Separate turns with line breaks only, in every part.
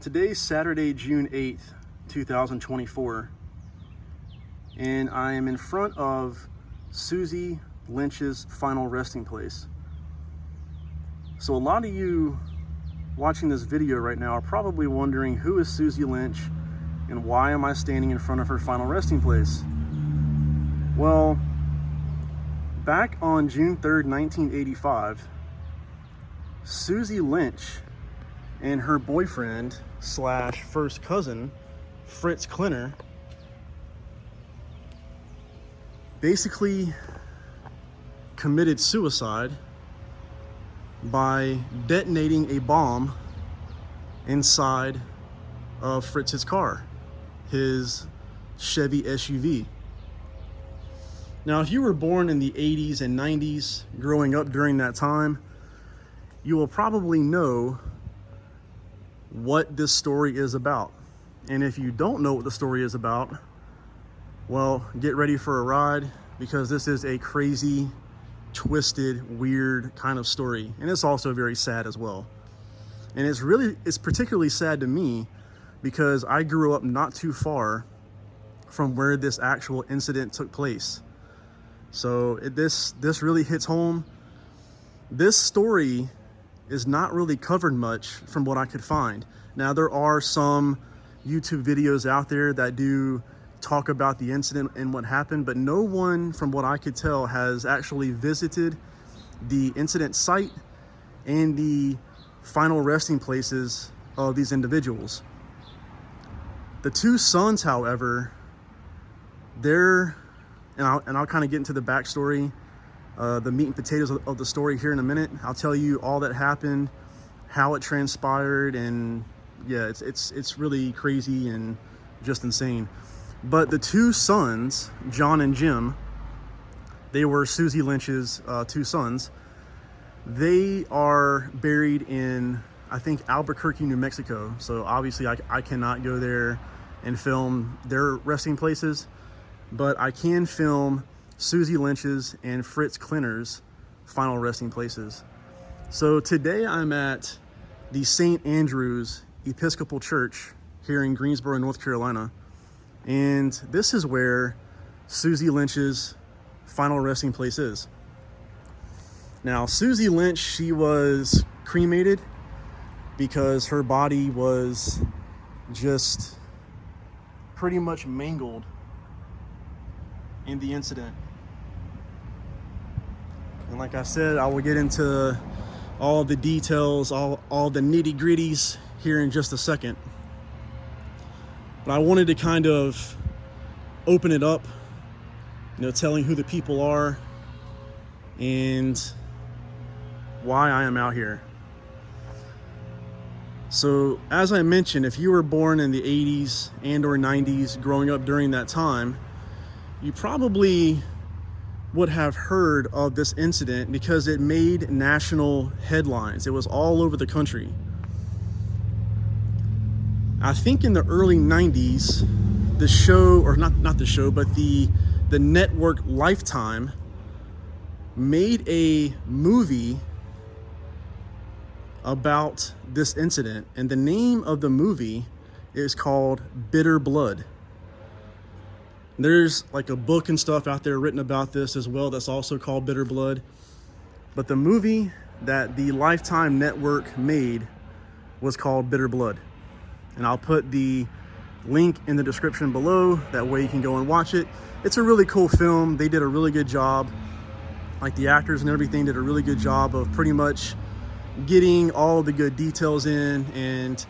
Today's Saturday, June 8th, 2024, and I am in front of Susie Lynch's final resting place. So a lot of you watching this video right now are probably wondering, who is Susie Lynch and why am I standing in front of her final resting place? Well, back on June 3rd, 1985, Susie Lynch and her boyfriend slash first cousin, Fritz Klenner, basically committed suicide by detonating a bomb inside of Fritz's car, his Chevy SUV. Now, if you were born in the 80s and 90s, growing up during that time, you will probably know what this story is about. And if you don't know what the story is about, well, get ready for a ride, because this is a crazy, twisted, weird kind of story. And it's also very sad as well. And it's particularly sad to me because I grew up not too far from where this actual incident took place. So this really hits home. This story is not really covered much from what I could find. Now, there are some YouTube videos out there that do talk about the incident and what happened, but no one, from what I could tell, has actually visited the incident site and the final resting places of these individuals. The two sons, however, and I'll kind of get into the backstory, the meat and potatoes of the story here in a minute. I'll tell you all that happened, how it transpired, and yeah, it's really crazy and just insane. But the two sons, John and Jim, they were Susie Lynch's two sons. They are buried in, I think, Albuquerque, New Mexico. So obviously I cannot go there and film their resting places, but I can film Susie Lynch's and Fritz Klenner's final resting places. So today I'm at the St. Andrew's Episcopal Church here in Greensboro, North Carolina. And this is where Susie Lynch's final resting place is. Now, Susie Lynch, she was cremated because her body was just pretty much mangled in the incident. And like I said, I will get into all the details, all the nitty-gritties here in just a second. But I wanted to kind of open it up, telling who the people are and why I am out here. So, as I mentioned, if you were born in the 80s and or 90s, growing up during that time, you probably would have heard of this incident because it made national headlines. It was all over the country. I think in the early 90s, the show, or not the show, but the network Lifetime made a movie about this incident. And the name of the movie is called Bitter Blood. There's like a book and stuff out there written about this as well that's also called Bitter Blood. But the movie that the Lifetime network made was called Bitter Blood. And I'll put the link in the description below. That way you can go and watch it. It's a really cool film. They did a really good job. Like, the actors and everything did a really good job of pretty much getting all the good details in and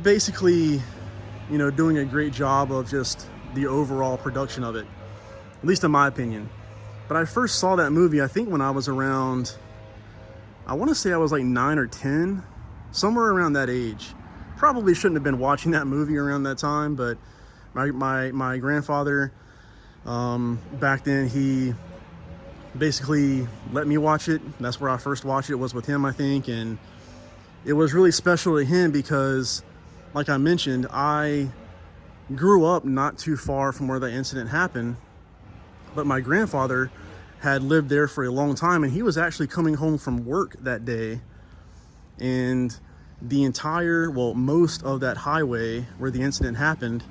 basically, doing a great job of just the overall production of it, at least in my opinion. But I first saw that movie, I think, when I was around, I want to say I was like 9 or 10, somewhere around that age. Probably shouldn't have been watching that movie around that time, but my grandfather, back then, he basically let me watch it. That's where I first watched it, was with him, I think. And it was really special to him because, like I mentioned, I grew up not too far from where the incident happened, but my grandfather had lived there for a long time, and he was actually coming home from work that day, and the entire, well, most of that highway where the incident happened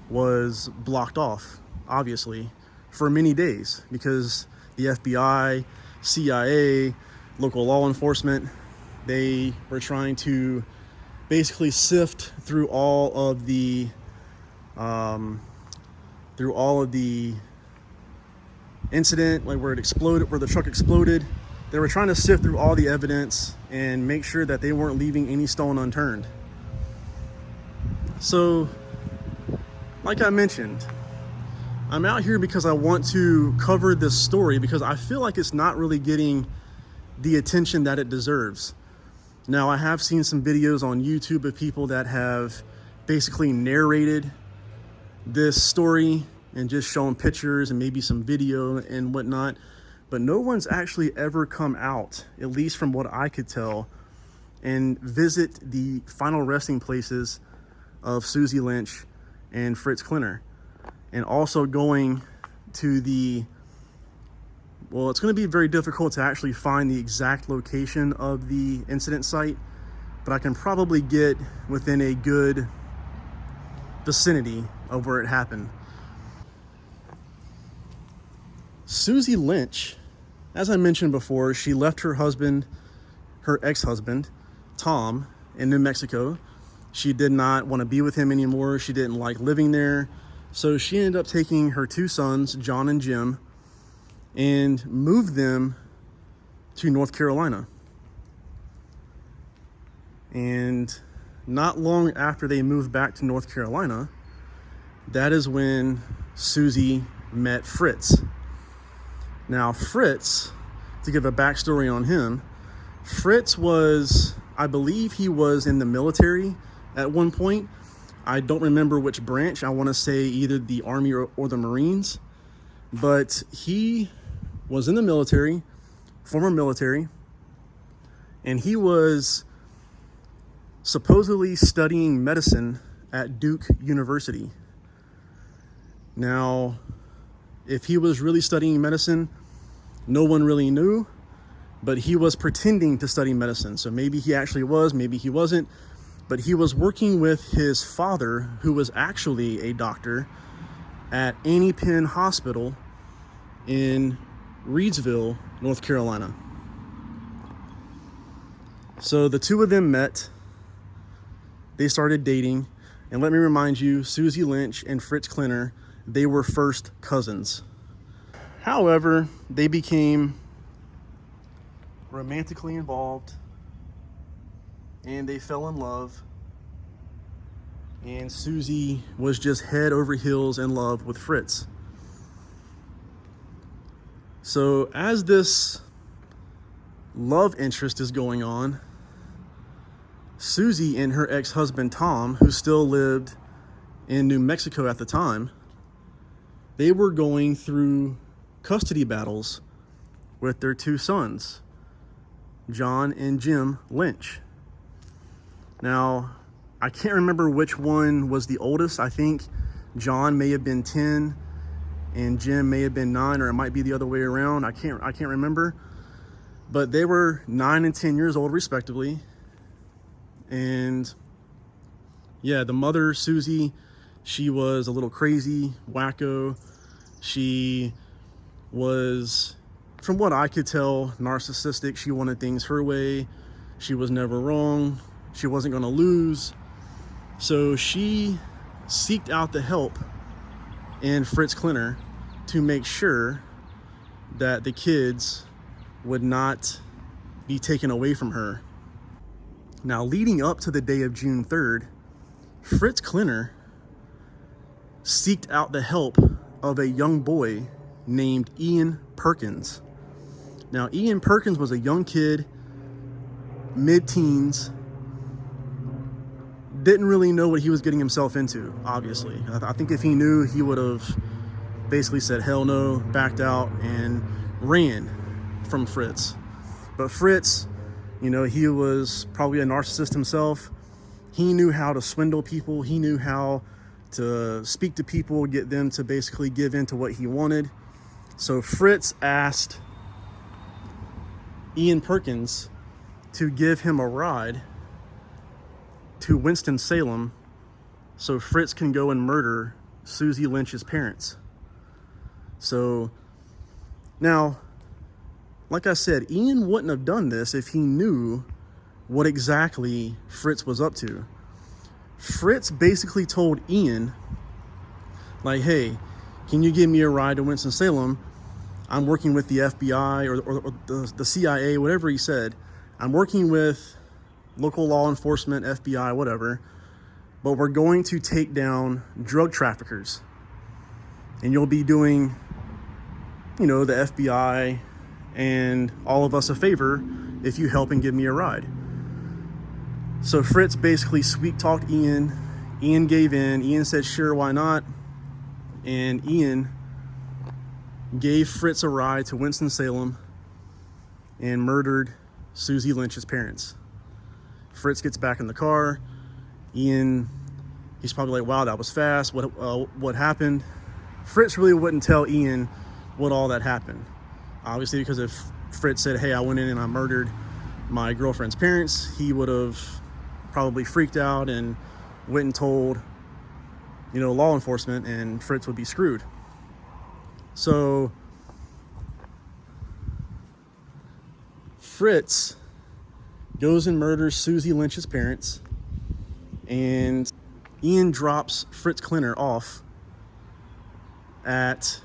was blocked off, obviously, for many days, because the FBI, CIA, local law enforcement, they were trying to basically sift through all of the incident, like where it exploded, where the truck exploded. They were trying to sift through all the evidence and make sure that they weren't leaving any stone unturned. So, like I mentioned, I'm out here because I want to cover this story because I feel like it's not really getting the attention that it deserves. Now, I have seen some videos on YouTube of people that have basically narrated this story and just shown pictures and maybe some video and whatnot, but no one's actually ever come out, at least from what I could tell, and visit the final resting places of Susie Lynch and Fritz Klenner. And also going to the, well, it's going to be very difficult to actually find the exact location of the incident site, but I can probably get within a good vicinity of where it happened. Susie Lynch, as I mentioned before, she left her husband, her ex-husband, Tom, in New Mexico. She did not want to be with him anymore. She didn't like living there. So she ended up taking her two sons, John and Jim, and moved them to North Carolina. And not long after they moved back to North Carolina, that is when Susie met Fritz. Now, Fritz, to give a backstory on him, Fritz was, I believe he was in the military at one point. I don't remember which branch. I want to say either the Army or the Marines, but he was in the military, former military, and he was supposedly studying medicine at Duke University. Now, if he was really studying medicine, no one really knew, but he was pretending to study medicine. So maybe he actually was, maybe he wasn't, but he was working with his father, who was actually a doctor at Annie Penn Hospital in Reidsville, North Carolina. So the two of them met, they started dating, and let me remind you, Susie Lynch and Fritz Klenner, they were first cousins. However, they became romantically involved and they fell in love, and Susie was just head over heels in love with Fritz. So as this love interest is going on, Susie and her ex-husband Tom, who still lived in New Mexico at the time, they were going through custody battles with their two sons, John and Jim Lynch. Now, I can't remember which one was the oldest. I think John may have been 10 and Jim may have been 9, or it might be the other way around. I can't remember. But they were 9 and 10 years old respectively. And yeah, the mother, Susie, she was a little crazy, wacko. She was, from what I could tell, narcissistic. She wanted things her way. She was never wrong. She wasn't going to lose. So she seeked out the help in Fritz Klenner to make sure that the kids would not be taken away from her. Now, leading up to the day of June 3rd, Fritz Klenner seeked out the help of a young boy named Ian Perkins. Now, Ian Perkins was a young kid, mid-teens, didn't really know what he was getting himself into, obviously. I think if he knew, he would have basically said hell no, backed out, and ran from Fritz. But Fritz, you know, he was probably a narcissist himself. He knew how to swindle people. He knew how to speak to people, get them to basically give in to what he wanted. So Fritz asked Ian Perkins to give him a ride to Winston-Salem so Fritz can go and murder Susie Lynch's parents. So now, like I said, Ian wouldn't have done this if he knew what exactly Fritz was up to. Fritz basically told Ian, like, hey, can you give me a ride to Winston-Salem? I'm working with the FBI or the CIA, whatever he said. I'm working with local law enforcement, FBI, whatever, but we're going to take down drug traffickers. And you'll be doing, you know, the FBI and all of us a favor if you help and give me a ride. So Fritz basically sweet-talked Ian. Ian gave in. Ian said, sure, why not? And Ian gave Fritz a ride to Winston-Salem and murdered Susie Lynch's parents. Fritz gets back in the car. Ian, he's probably like, wow, that was fast. What happened? Fritz really wouldn't tell Ian what all that happened. Obviously, because if Fritz said, hey, I went in and I murdered my girlfriend's parents, he would have probably freaked out and went and told, you know, law enforcement, and Fritz would be screwed. So Fritz goes and murders Susie Lynch's parents, and Ian drops Fritz Klenner off at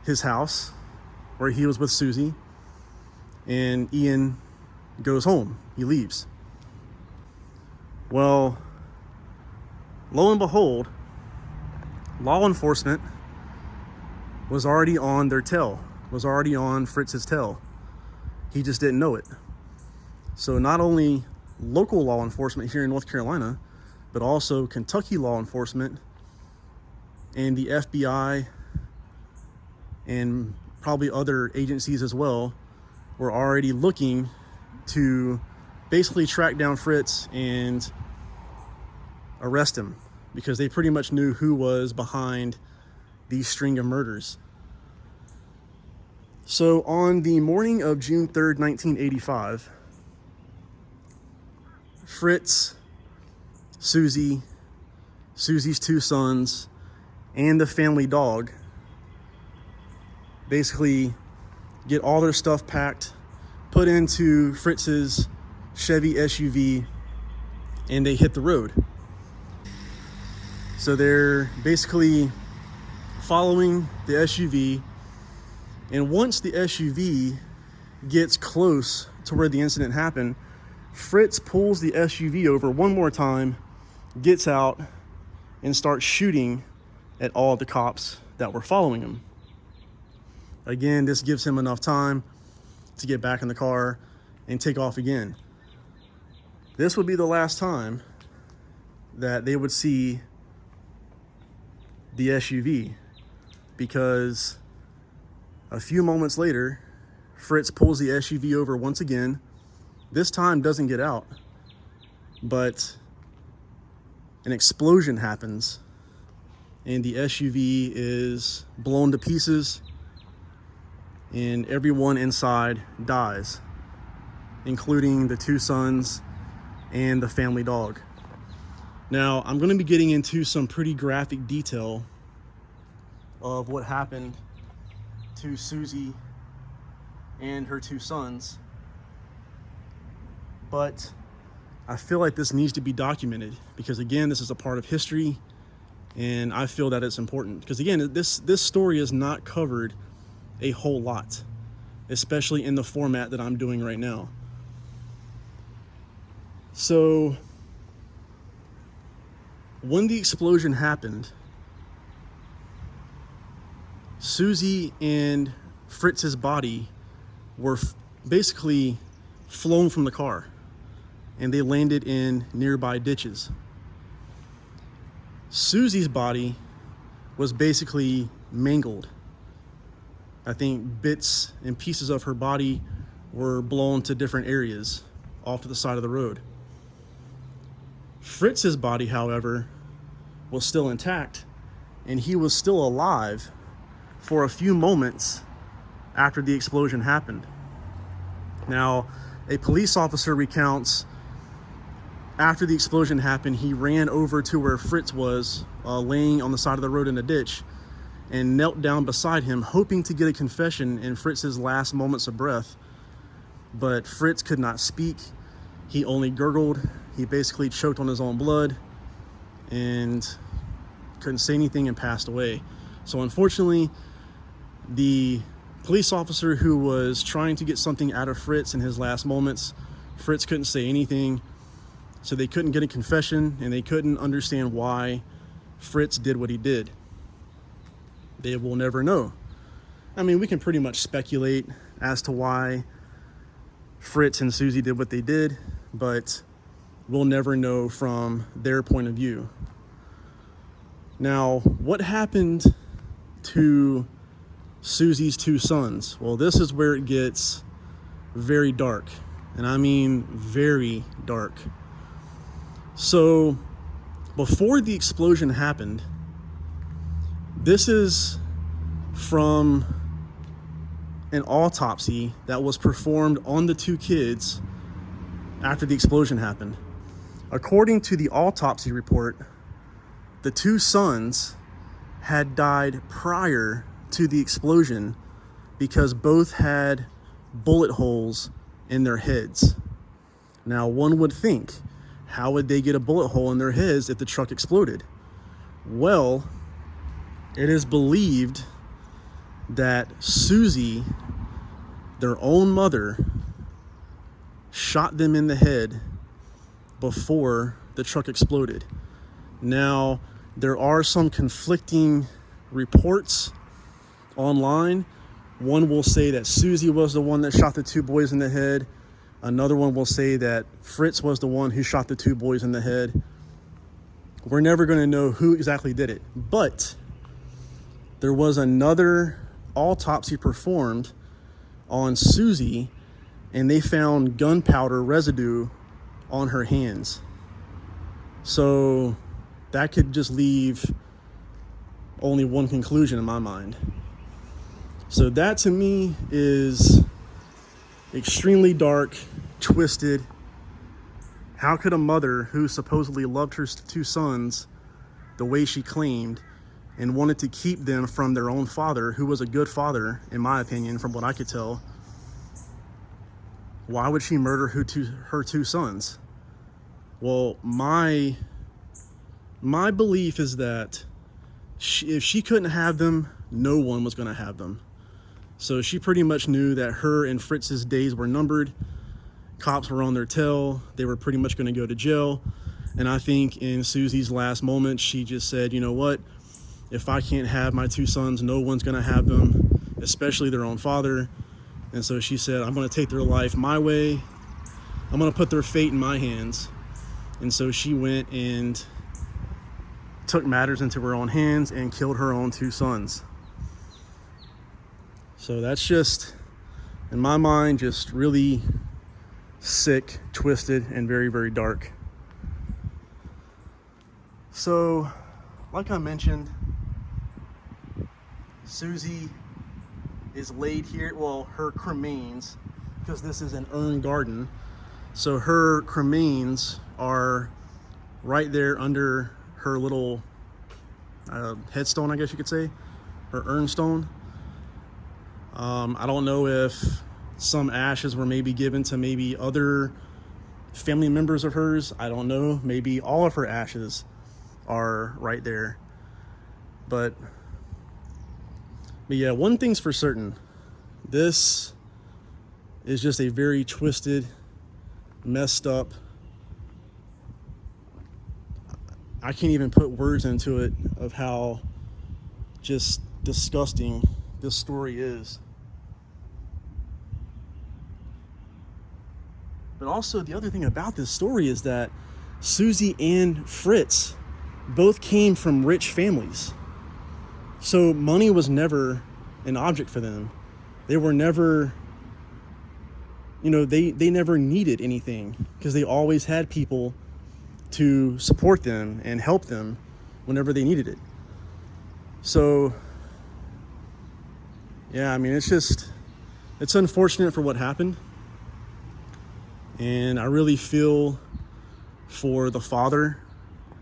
his house where he was with Susie, and Ian goes home. He leaves. Well, lo and behold, law enforcement was already on their tail, was already on Fritz's tail. He just didn't know it. So not only local law enforcement here in North Carolina, but also Kentucky law enforcement and the FBI and probably other agencies as well were already looking to basically track down Fritz and arrest him, because they pretty much knew who was behind these string of murders. So on the morning of June 3rd, 1985, Fritz, Susie, Susie's two sons, and the family dog basically get all their stuff packed, put into Fritz's Chevy SUV, and they hit the road. So they're basically following the SUV, and once the SUV gets close to where the incident happened, Fritz pulls the SUV over one more time, gets out, and starts shooting at all of the cops that were following him. Again, this gives him enough time to get back in the car and take off again. This would be the last time that they would see the SUV, because a few moments later, Fritz pulls the SUV over once again. This time doesn't get out, but an explosion happens and the SUV is blown to pieces and everyone inside dies, including the two sons and the family dog. Now, I'm going to be getting into some pretty graphic detail of what happened to Susie and her two sons, but I feel like this needs to be documented because, again, this is a part of history, and I feel that it's important because, again, this story is not covered a whole lot, especially in the format that I'm doing right now. So when the explosion happened, Susie and Fritz's body were basically flown from the car, and they landed in nearby ditches. Susie's body was basically mangled. I think bits and pieces of her body were blown to different areas off to the side of the road. Fritz's body, however, was still intact, and he was still alive for a few moments after the explosion happened. Now, a police officer recounts after the explosion happened, he ran over to where Fritz was, laying on the side of the road in a ditch, and knelt down beside him, hoping to get a confession in Fritz's last moments of breath. But Fritz could not speak. He only gurgled. He basically choked on his own blood and couldn't say anything and passed away. So unfortunately, the police officer who was trying to get something out of Fritz in his last moments, Fritz couldn't say anything. So they couldn't get a confession, and they couldn't understand why Fritz did what he did. They will never know. I mean, we can pretty much speculate as to why Fritz and Susie did what they did, but we'll never know from their point of view. Now, what happened to Susie's two sons? Well, this is where it gets very dark, and I mean very dark. So, before the explosion happened, this is from an autopsy that was performed on the two kids after the explosion happened. According to the autopsy report, the two sons had died prior to the explosion because both had bullet holes in their heads. Now, one would think, how would they get a bullet hole in their heads if the truck exploded? Well, it is believed that Susie, their own mother, shot them in the head before the truck exploded. Now, there are some conflicting reports online. One will say that Susie was the one that shot the two boys in the head. Another one will say that Fritz was the one who shot the two boys in the head. We're never going to know who exactly did it. But there was another autopsy performed on Susie, and they found gunpowder residue on her hands. So that could just leave only one conclusion in my mind. So that to me is extremely dark, twisted. How could a mother who supposedly loved her two sons the way she claimed and wanted to keep them from their own father, who was a good father, in my opinion, from what I could tell, why would she murder her two sons? Well, my belief is that if she couldn't have them, no one was going to have them. So she pretty much knew that her and Fritz's days were numbered. Cops were on their tail. They were pretty much going to go to jail. And I think in Susie's last moments, she just said, you know what? If I can't have my two sons, no one's going to have them, especially their own father. And so she said, I'm going to take their life my way. I'm going to put their fate in my hands. And so she went and took matters into her own hands and killed her own two sons. So that's just, in my mind, just really sick, twisted, and very, very dark. So, like I mentioned, Susie is laid here, well, her cremains, because this is an urn garden. So her cremains are right there under her little headstone, I guess you could say, her urn stone. I don't know if some ashes were maybe given to maybe other family members of hers. I don't know. Maybe all of her ashes are right there. But yeah, one thing's for certain. This is just a very twisted, messed up, I can't even put words into it of how just disgusting this story is. But also the other thing about this story is that Susie and Fritz both came from rich families. So money was never an object for them. They were never, they never needed anything because they always had people to support them and help them whenever they needed it. So, yeah, I mean, it's unfortunate for what happened. And I really feel for the father.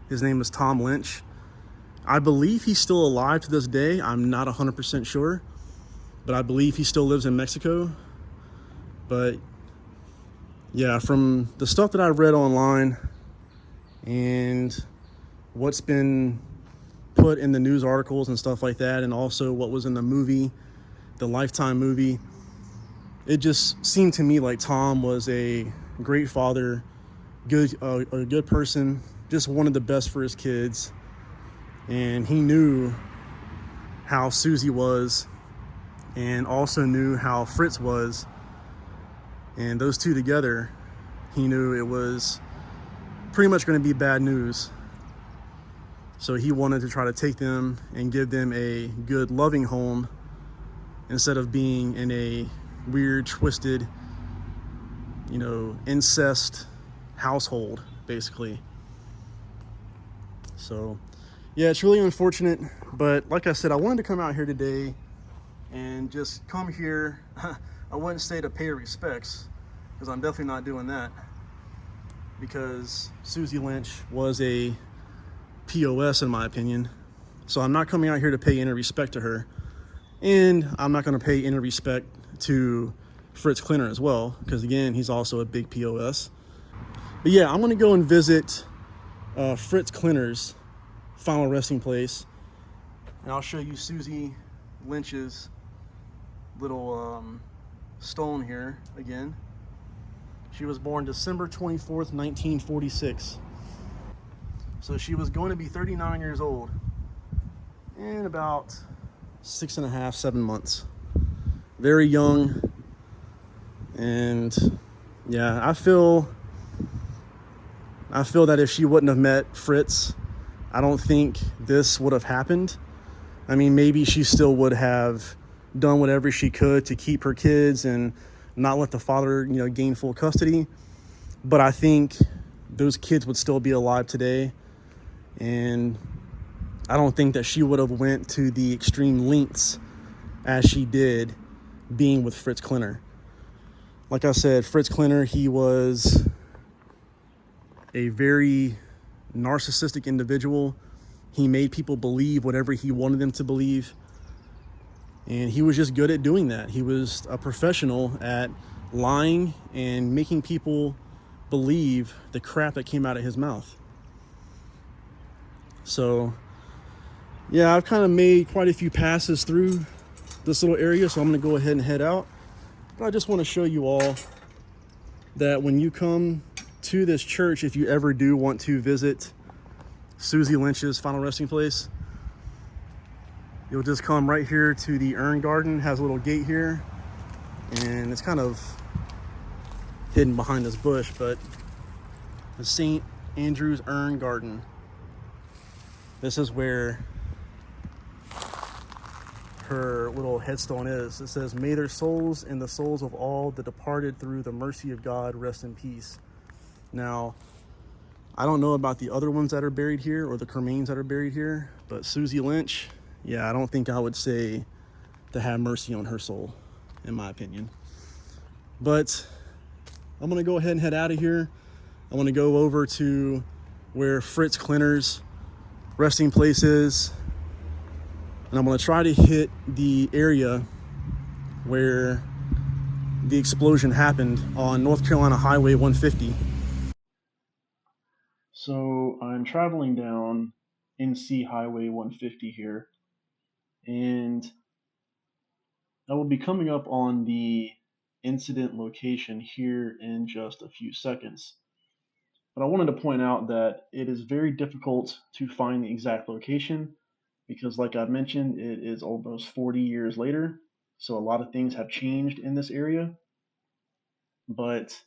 His name is Tom Lynch. I believe he's still alive to this day. I'm not 100% sure, but I believe he still lives in Mexico. But yeah, from the stuff that I've read online and what's been put in the news articles and stuff like that, and also what was in the movie, the Lifetime movie, it just seemed to me like Tom was a great father, a good person, just wanted the best for his kids. And he knew how Susie was and also knew how Fritz was. And those two together, he knew it was pretty much going to be bad news. So he wanted to try to take them and give them a good, loving home instead of being in a weird, twisted, incest household, basically. So, yeah, it's really unfortunate. But like I said, I wanted to come out here today and just come here. I wouldn't say to pay respects, because I'm definitely not doing that, because Susie Lynch was a POS in my opinion. So I'm not coming out here to pay any respect to her, and I'm not going to pay any respect to Fritz Klenner as well, because again, he's also a big POS. But yeah, I'm going to go and visit Fritz Klenner's final resting place, and I'll show you Susie Lynch's little stone here again. She was born December 24th, 1946. So she was going to be 39 years old in about 6.5, 7 months. Very young. And yeah, I feel that if she wouldn't have met Fritz, I don't think this would have happened. I mean, maybe she still would have done whatever she could to keep her kids and not let the father, gain full custody. But I think those kids would still be alive today. And I don't think that she would have went to the extreme lengths as she did being with Fritz Klenner. Like I said, Fritz Klenner, he was a very narcissistic individual. He made people believe whatever he wanted them to believe. And he was just good at doing that. He was a professional at lying and making people believe the crap that came out of his mouth. So, yeah, I've kind of made quite a few passes through this little area, so I'm going to go ahead and head out. But I just want to show you all that when you come to this church, if you ever do want to visit Susie Lynch's final resting place, you'll just come right here to the urn garden. It has a little gate here, and it's kind of hidden behind this bush, but the St. Andrew's Urn Garden. This is where her little headstone is. It says, "May their souls and the souls of all the departed through the mercy of God rest in peace." Now, I don't know about the other ones that are buried here or the cremains that are buried here, but Susie Lynch, yeah, I don't think I would say to have mercy on her soul, in my opinion. But I'm going to go ahead and head out of here. I want to go over to where Fritz Klenner's resting place is, and I'm going to try to hit the area where the explosion happened on North Carolina Highway 150. So I'm traveling down NC Highway 150 here, and I will be coming up on the incident location here in just a few seconds. But I wanted to point out that it is very difficult to find the exact location because, like I mentioned, it is almost 40 years later. So a lot of things have changed in this area. But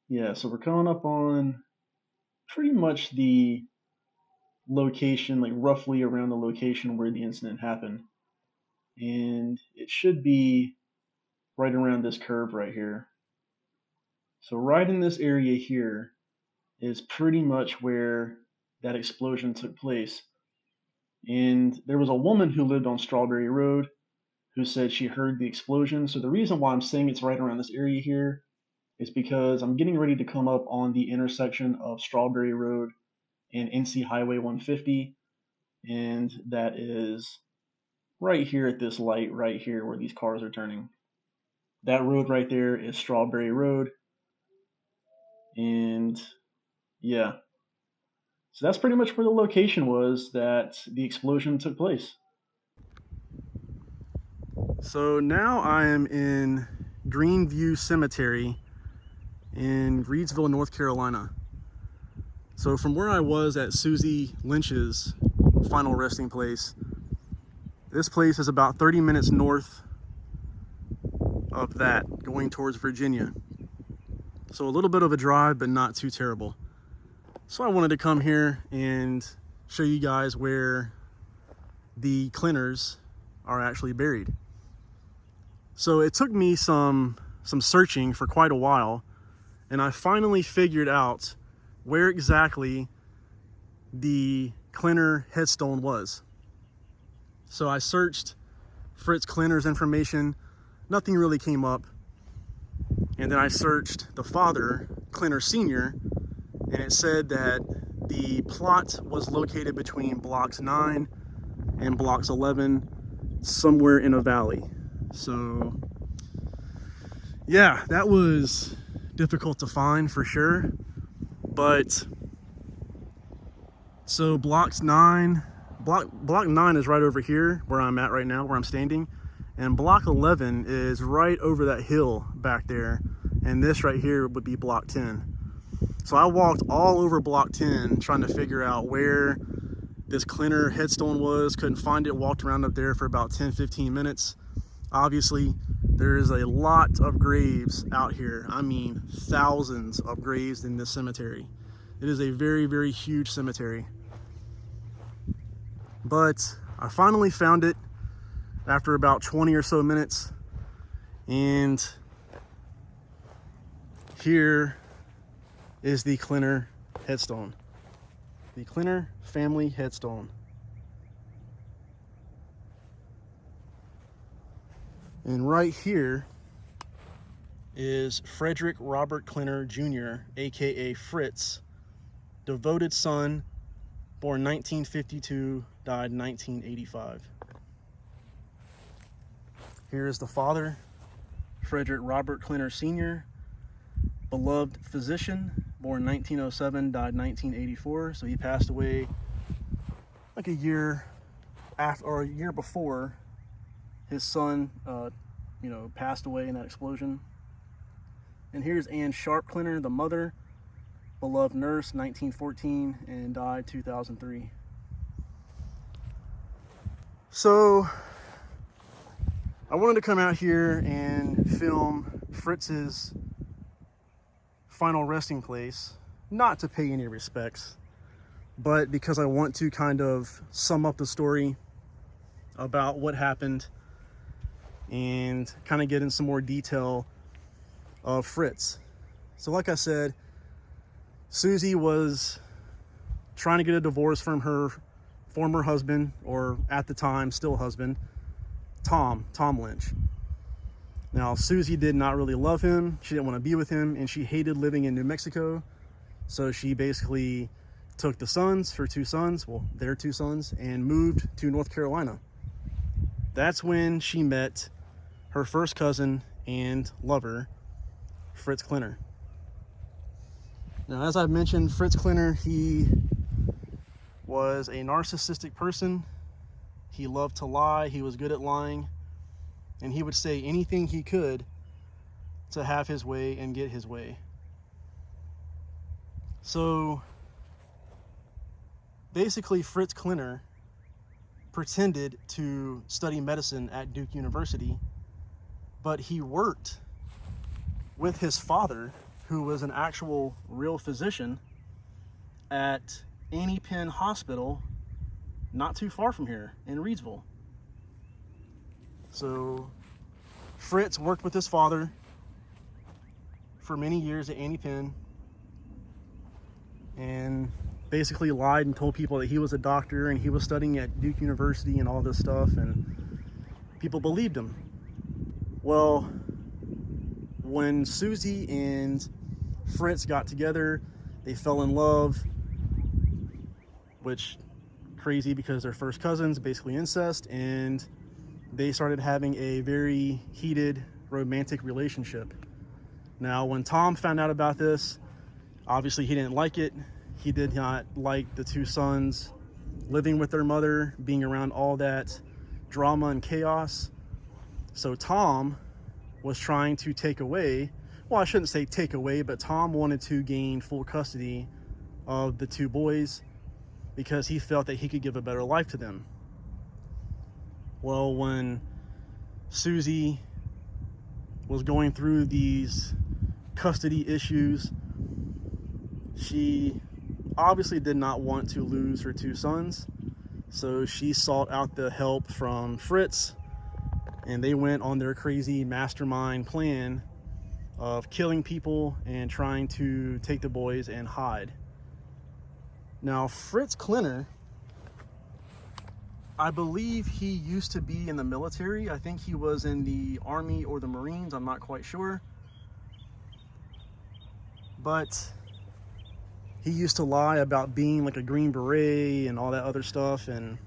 yeah, so we're coming up on pretty much the location, like roughly around the location where the incident happened. And it should be right around this curve right here. So right in this area here is pretty much where that explosion took place. And there was a woman who lived on Strawberry Road who said she heard the explosion. So the reason why I'm saying it's right around this area here is because I'm getting ready to come up on the intersection of Strawberry Road and NC Highway 150, and that is right here at this light right here where these cars are turning. That road right there is Strawberry Road, and yeah. So that's pretty much where the location was that the explosion took place. So now I am in Greenview Cemetery in Reedsville, North Carolina. So from where I was at Susie Lynch's final resting place, this place is about 30 minutes north of that, going towards Virginia. So a little bit of a drive, but not too terrible. So I wanted to come here and show you guys where the Klenners are actually buried. So it took me some searching for quite a while, and I finally figured out where exactly the Klenner headstone was. So I searched Fritz Klenner's information, nothing really came up. And then I searched the father, Klenner Sr., and it said that the plot was located between blocks 9 and blocks 11, somewhere in a valley. So yeah, that was difficult to find for sure. But so block 9 is right over here where I'm at right now, where I'm standing, and block 11 is right over that hill back there, and this right here would be block 10. So I walked all over block 10 trying to figure out where this Klenner headstone was, couldn't find it, walked around up there for about 10-15 minutes. Obviously there is a lot of graves out here. I mean, thousands of graves in this cemetery. It is a very, very huge cemetery. But I finally found it after about 20 or so minutes, and here is the Klenner headstone. The Klenner family headstone. And right here is Frederick Robert Klenner Jr., aka Fritz, devoted son, born 1952, died 1985. Here is the father, Frederick Robert Klenner Sr., beloved physician, born 1907, died 1984. So he passed away like a year after, or a year before his son, passed away in that explosion. And here's Ann Sharp Klenner, the mother, beloved nurse, 1914, and died 2003. So I wanted to come out here and film Fritz's final resting place, not to pay any respects, but because I want to kind of sum up the story about what happened and kind of get in some more detail of Fritz. So like I said, Susie was trying to get a divorce from her former husband, or at the time still husband, Tom Lynch. Now, Susie did not really love him. She didn't want to be with him, and she hated living in New Mexico. So she basically took the sons, her two sons, well, their two sons, and moved to North Carolina. That's when she met her first cousin and lover, Fritz Klenner. Now, as I've mentioned, Fritz Klenner, he was a narcissistic person. He loved to lie. He was good at lying. And he would say anything he could to have his way and get his way. So basically, Fritz Klenner pretended to study medicine at Duke University, but he worked with his father, who was an actual real physician, at Annie Penn Hospital, not too far from here in Reedsville. So Fritz worked with his father for many years at Annie Penn, and basically lied and told people that he was a doctor and he was studying at Duke University and all this stuff, and people believed him. Well, when Susie and Fritz got together, they fell in love, which crazy because they're first cousins, basically incest, and they started having a very heated romantic relationship. Now, when Tom found out about this, obviously he didn't like it. He did not like the two sons living with their mother, being around all that drama and chaos. So Tom was trying to take away, well, I shouldn't say take away, but Tom wanted to gain full custody of the two boys because he felt that he could give a better life to them. Well, when Susie was going through these custody issues, she obviously did not want to lose her two sons, so she sought out the help from Fritz, and they went on their crazy mastermind plan of killing people and trying to take the boys and hide. Now, Fritz Klenner, I believe he used to be in the military. I think he was in the Army or the Marines, I'm not quite sure. But he used to lie about being like a Green Beret and all that other stuff, and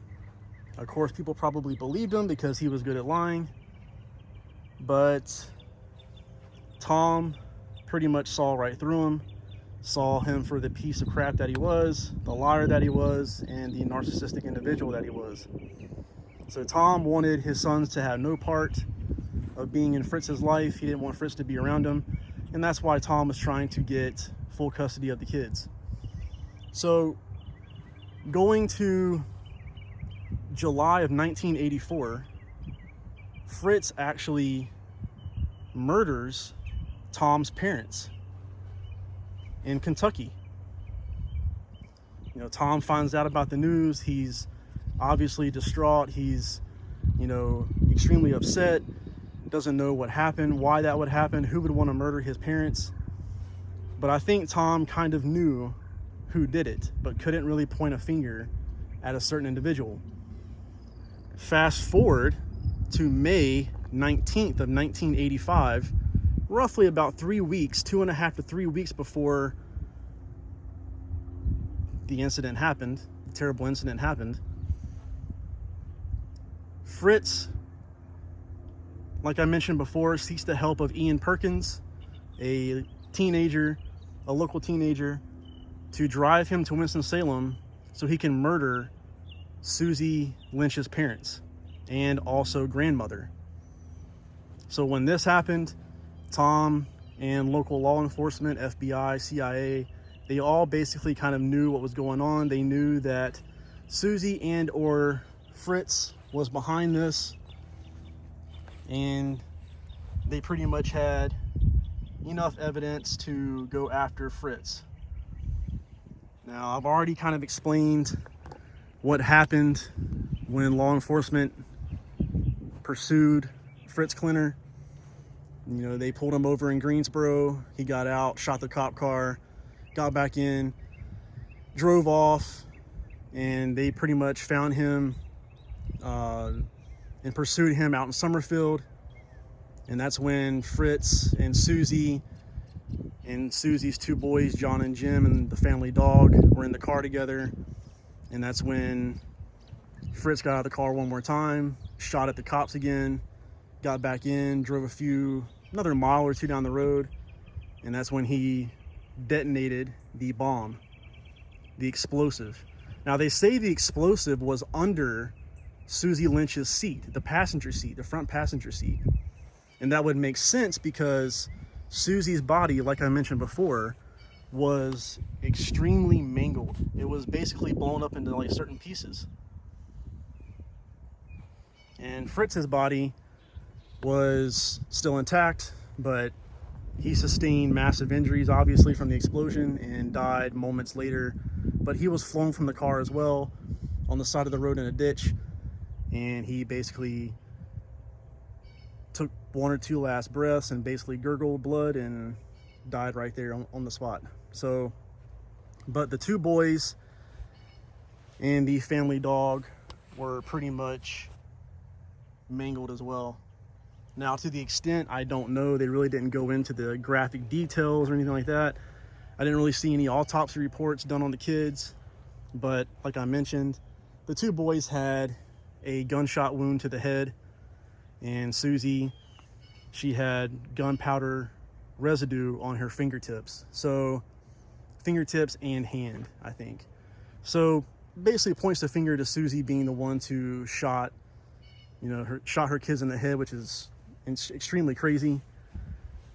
of course people probably believed him because he was good at lying. But Tom pretty much saw right through him, saw him for the piece of crap that he was, the liar that he was, and the narcissistic individual that he was. So Tom wanted his sons to have no part of being in Fritz's life. He didn't want Fritz to be around him, and that's why Tom was trying to get full custody of the kids. So going to July of 1984, Fritz actually murders Tom's parents in Kentucky. You know, Tom finds out about the news. He's obviously distraught. He's, extremely upset. Doesn't know what happened, why that would happen, who would want to murder his parents. But I think Tom kind of knew who did it, but couldn't really point a finger at a certain individual. Fast forward to May 19th of 1985, roughly about 3 weeks, 2.5 to 3 weeks before the incident happened, the terrible incident happened. Fritz, like I mentioned before, seeks the help of Ian Perkins, a local teenager, to drive him to Winston-Salem so he can murder Susie Lynch's parents and also grandmother. So when this happened, Tom and local law enforcement, FBI, CIA, they all basically kind of knew what was going on. They knew that Susie and or Fritz was behind this, and they pretty much had enough evidence to go after Fritz. Now, I've already kind of explained what happened when law enforcement pursued Fritz Klenner. They pulled him over in Greensboro. He got out, shot the cop car, got back in, drove off, and they pretty much found him and pursued him out in Summerfield. And that's when Fritz and Susie and Susie's two boys, John and Jim, and the family dog were in the car together. And that's when Fritz got out of the car one more time, shot at the cops again, got back in, drove another mile or two down the road, and that's when he detonated the bomb, the explosive. Now, they say the explosive was under Susie Lynch's seat, the passenger seat, the front passenger seat. And that would make sense because Susie's body, like I mentioned before, was extremely mangled. It was basically blown up into like certain pieces. And Fritz's body was still intact, but he sustained massive injuries, obviously, from the explosion and died moments later. But he was flown from the car as well on the side of the road in a ditch, and he basically took one or two last breaths and basically gurgled blood and died right there on the spot. So, but the two boys and the family dog were pretty much mangled as well. Now, to the extent I don't know, they really didn't go into the graphic details or anything like that. I didn't really see any autopsy reports done on the kids, but like I mentioned, the two boys had a gunshot wound to the head, and Susie, she had gunpowder residue on her fingertips. So fingertips and hand, I think. So basically points the finger to Susie being the one who shot, you know, shot her kids in the head, which is extremely crazy.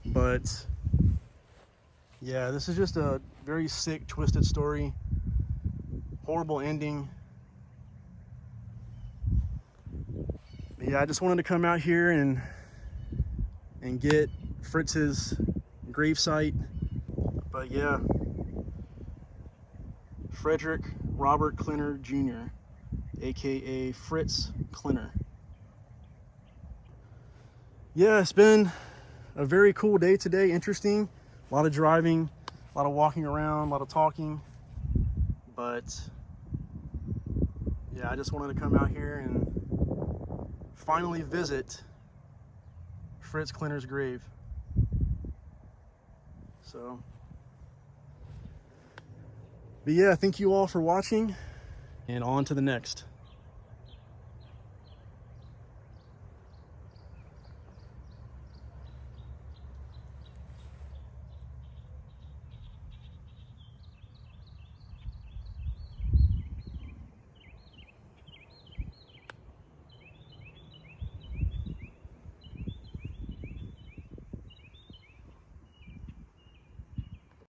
But yeah, this is just a very sick, twisted story. Horrible ending. But yeah, I just wanted to come out here and get Fritz's gravesite. But yeah, Frederick Robert Klenner Jr., aka Fritz Klenner. Yeah, it's been a very cool day today. Interesting. A lot of driving, a lot of walking around, a lot of talking. But yeah, I just wanted to come out here and finally visit Fritz Klenner's grave. So, but yeah, thank you all for watching, and on to the next.